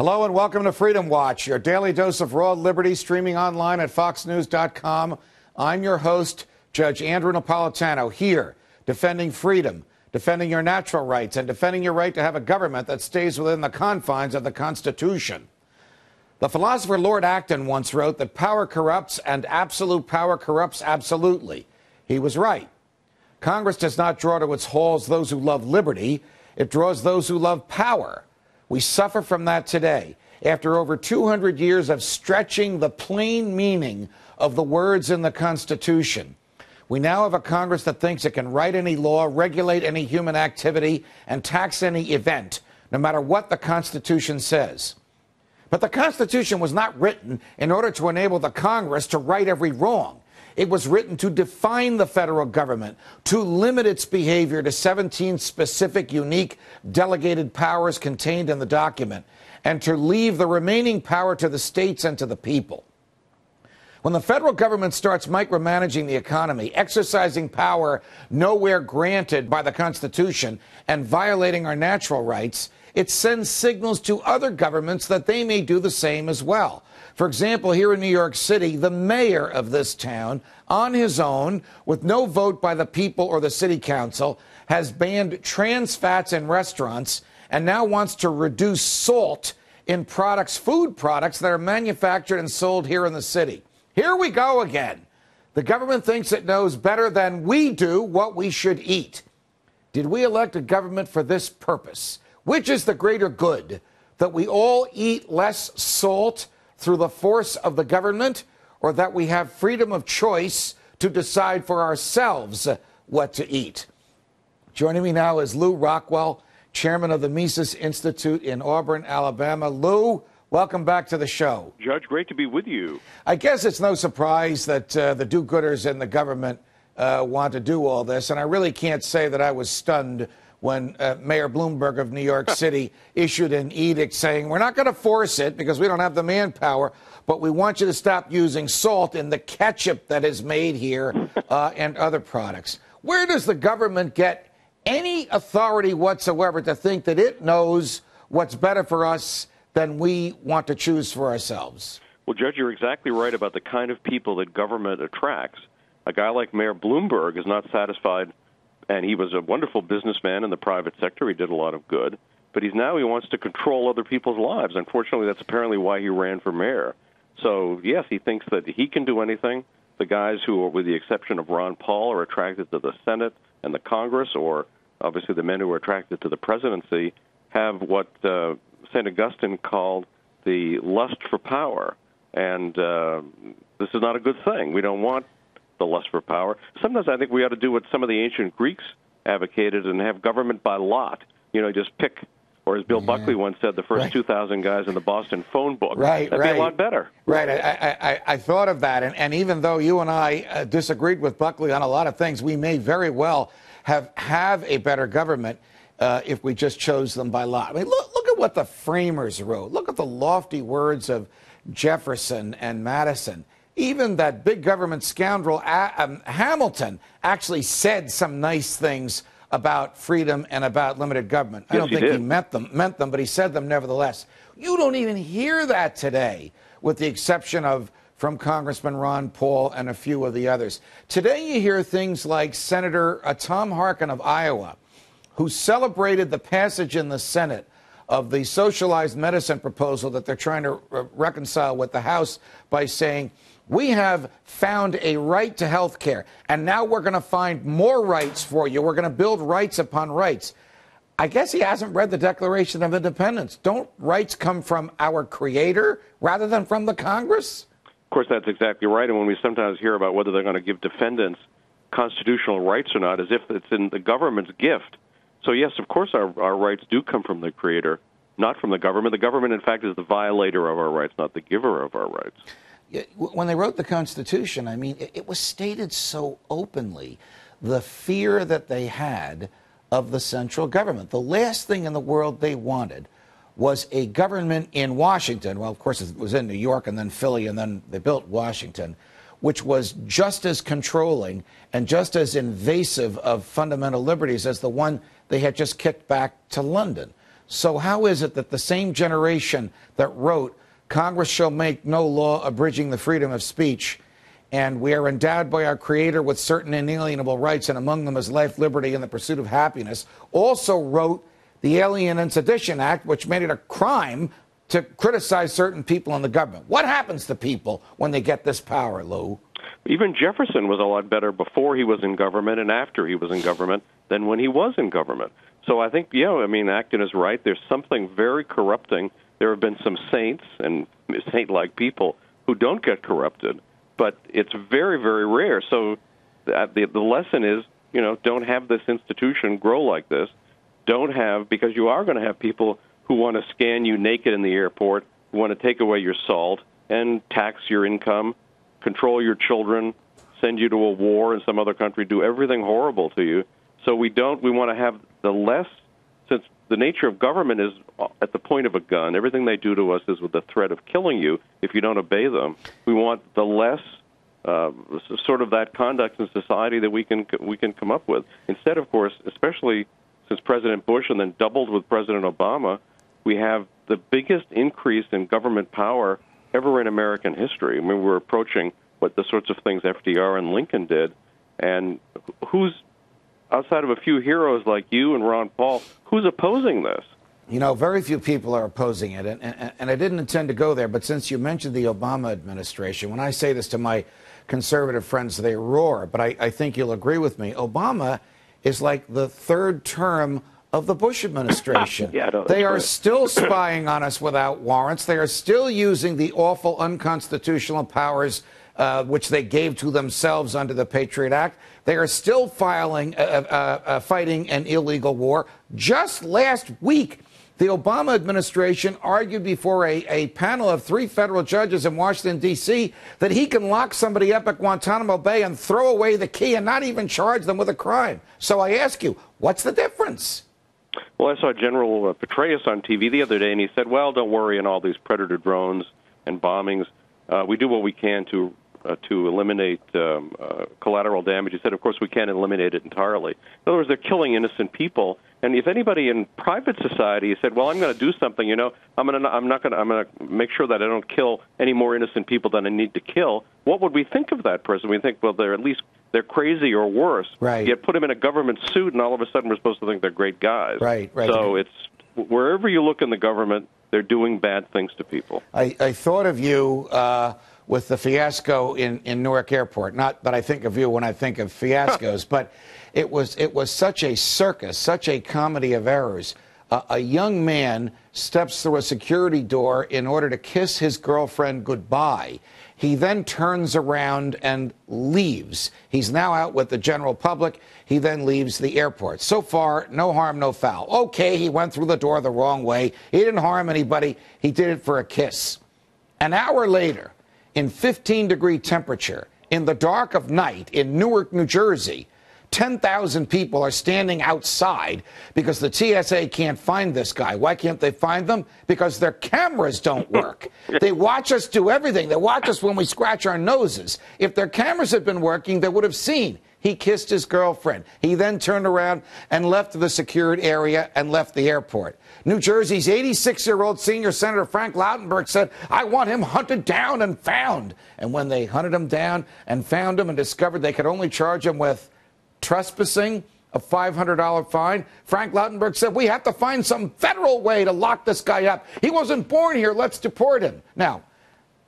Hello and welcome to Freedom Watch, your daily dose of raw liberty, streaming online at foxnews.com. I'm your host, Judge Andrew Napolitano, here defending freedom, defending your natural rights, and defending your right to have a government that stays within the confines of the Constitution. The philosopher Lord Acton once wrote that power corrupts and absolute power corrupts absolutely. He was right. Congress does not draw to its halls those who love liberty. It draws those who love power. We suffer from that today. After over 200 years of stretching the plain meaning of the words in the Constitution, we now have a Congress that thinks it can write any law, regulate any human activity, and tax any event, no matter what the Constitution says. But the Constitution was not written in order to enable the Congress to right every wrong. It was written to define the federal government, to limit its behavior to 17 specific, unique, delegated powers contained in the document, and to leave the remaining power to the states and to the people. When the federal government starts micromanaging the economy, exercising power nowhere granted by the Constitution, and violating our natural rights, it sends signals to other governments that they may do the same as well. For example, here in New York City, the mayor of this town, on his own, with no vote by the people or the city council, has banned trans fats in restaurants and now wants to reduce salt in products, food products that are manufactured and sold here in the city. Here we go again. The government thinks it knows better than we do what we should eat. Did we elect a government for this purpose? Which is the greater good? That we all eat less salt through the force of the government, or that we have freedom of choice to decide for ourselves what to eat? Joining me now is Lew Rockwell, chairman of the Mises Institute in Auburn, Alabama. Lew, welcome back to the show. Judge, great to be with you. I guess it's no surprise that the do-gooders in the government want to do all this, and I really can't say that I was stunned when Mayor Bloomberg of New York City issued an edict saying, we're not going to force it because we don't have the manpower, but we want you to stop using salt in the ketchup that is made here and other products. Where does the government get any authority whatsoever to think that it knows what's better for us than we want to choose for ourselves? Well, Judge, you're exactly right about the kind of people that government attracts. A guy like Mayor Bloomberg is not satisfied. And he was a wonderful businessman in the private sector. He did a lot of good. But he wants to control other people's lives. Unfortunately, that's apparently why he ran for mayor. So, yes, he thinks that he can do anything. The guys who, with the exception of Ron Paul, are attracted to the Senate and the Congress, or obviously the men who are attracted to the presidency, have what St. Augustine called the lust for power. And this is not a good thing. We don't want the lust for power. Sometimes I think we ought to do what some of the ancient Greeks advocated and have government by lot. Just pick, or as Bill Buckley once said, the first 2,000 guys in the Boston phone book. That'd be a lot better. Right. I thought of that. And even though you and I disagreed with Buckley on a lot of things, we may very well have a better government if we just chose them by lot. I mean, look at what the framers wrote. Look at the lofty words of Jefferson and Madison. Even that big government scoundrel Hamilton actually said some nice things about freedom and about limited government. I don't think he meant them, but he said them nevertheless. You don't even hear that today, with the exception of from Congressman Ron Paul and a few of the others. Today you hear things like Senator Tom Harkin of Iowa, who celebrated the passage in the Senate of the socialized medicine proposal that they're trying to reconcile with the House by saying, we have found a right to health care, and now we're going to find more rights for you. We're going to build rights upon rights. I guess he hasn't read the Declaration of Independence. Don't rights come from our Creator rather than from the Congress? Of course, that's exactly right. And when we sometimes hear about whether they're going to give defendants constitutional rights or not, as if it's in the government's gift. So, yes, of course, our rights do come from the Creator, not from the government. The government, in fact, is the violator of our rights, not the giver of our rights. When they wrote the Constitution, I mean, it was stated so openly, the fear that they had of the central government. The last thing in the world they wanted was a government in Washington. Well, of course, it was in New York and then Philly, and then they built Washington, which was just as controlling and just as invasive of fundamental liberties as the one they had just kicked back to London. So how is it that the same generation that wrote Congress shall make no law abridging the freedom of speech, and we are endowed by our Creator with certain inalienable rights, and among them is life, liberty, and the pursuit of happiness, also wrote the Alien and Sedition Act, which made it a crime to criticize certain people in the government? What happens to people when they get this power, Lou? Even Jefferson was a lot better before he was in government and after he was in government than when he was in government. So I think, Acton is right. There's something very corrupting. There have been some saints and saint-like people who don't get corrupted, but it's very, very rare. So the lesson is, don't have this institution grow like this. Don't have, because you are going to have people who want to scan you naked in the airport, who want to take away your salt and tax your income, control your children, send you to a war in some other country, do everything horrible to you. So we want to have the less, since the nature of government is at the point of a gun, everything they do to us is with the threat of killing you if you don't obey them. We want the less sort of that conduct in society that we can come up with. Instead, of course, especially since President Bush and then doubled with President Obama, we have the biggest increase in government power ever in American history. I mean, we're approaching what the sorts of things FDR and Lincoln did, and who's, outside of a few heroes like you and Ron Paul, who's opposing this? Very few people are opposing it, and I didn't intend to go there, but since you mentioned the Obama administration, when I say this to my conservative friends, they roar, but I think you'll agree with me. Obama is like the third term of the Bush administration. They are still spying on us without warrants. They are still using the awful unconstitutional powers which they gave to themselves under the Patriot Act. They are still fighting an illegal war. Just last week, the Obama administration argued before a panel of 3 federal judges in Washington, D.C., that he can lock somebody up at Guantanamo Bay and throw away the key and not even charge them with a crime. So I ask you, what's the difference? Well, I saw General Petraeus on TV the other day, and he said, well, don't worry on all these Predator drones and bombings. We do what we can to eliminate collateral damage. He said, of course, we can't eliminate it entirely. In other words, they're killing innocent people. And if anybody in private society said, well, I'm going to do something, I'm going to make sure that I don't kill any more innocent people than I need to kill, what would we think of that person? We think, well, they're crazy or worse. Right. Yet put them in a government suit, and all of a sudden we're supposed to think they're great guys. Right. So it's wherever you look in the government, they're doing bad things to people. I thought of you with the fiasco in Newark Airport. Not that I think of you when I think of fiascos, but it was such a circus, such a comedy of errors. A young man steps through a security door in order to kiss his girlfriend goodbye. He then turns around and leaves. He's now out with the general public. He then leaves the airport. So far, no harm, no foul. Okay, he went through the door the wrong way. He didn't harm anybody. He did it for a kiss. An hour later, in 15-degree temperature, in the dark of night in Newark, New Jersey, 10,000 people are standing outside because the TSA can't find this guy. Why can't they find them? Because their cameras don't work. They watch us do everything. They watch us when we scratch our noses. If their cameras had been working, they would have seen he kissed his girlfriend. He then turned around and left the secured area and left the airport. New Jersey's 86-year-old senior Senator Frank Lautenberg said, I want him hunted down and found. And when they hunted him down and found him and discovered they could only charge him with trespassing, a $500 fine, Frank Lautenberg said, we have to find some federal way to lock this guy up. He wasn't born here. Let's deport him. Now,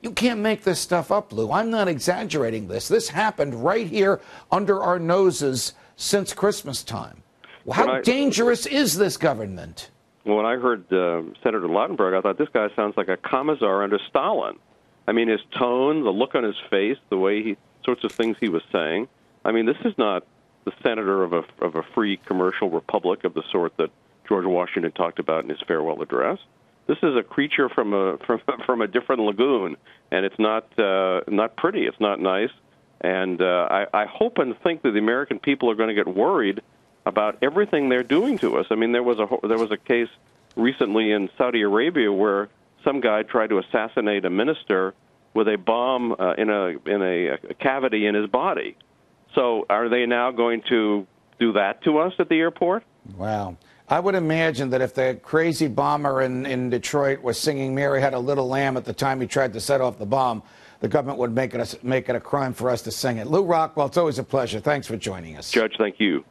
you can't make this stuff up, Lou. I'm not exaggerating this. This happened right here under our noses since Christmas time. How dangerous is this government? Well, when I heard Senator Lautenberg, I thought this guy sounds like a commissar under Stalin. I mean, his tone, the look on his face, the way sorts of things he was saying. I mean, this is not the senator of a free commercial republic of the sort that George Washington talked about in his farewell address. This is a creature from a different lagoon, and it's not pretty. It's not nice, and I hope and think that the American people are going to get worried about everything they're doing to us. I mean, there was a case recently in Saudi Arabia where some guy tried to assassinate a minister with a bomb in a cavity in his body. So are they now going to do that to us at the airport? Wow. I would imagine that if the crazy bomber in Detroit was singing Mary Had a Little Lamb at the time he tried to set off the bomb, the government would make it a crime for us to sing it. Lew Rockwell, it's always a pleasure. Thanks for joining us. Judge, thank you.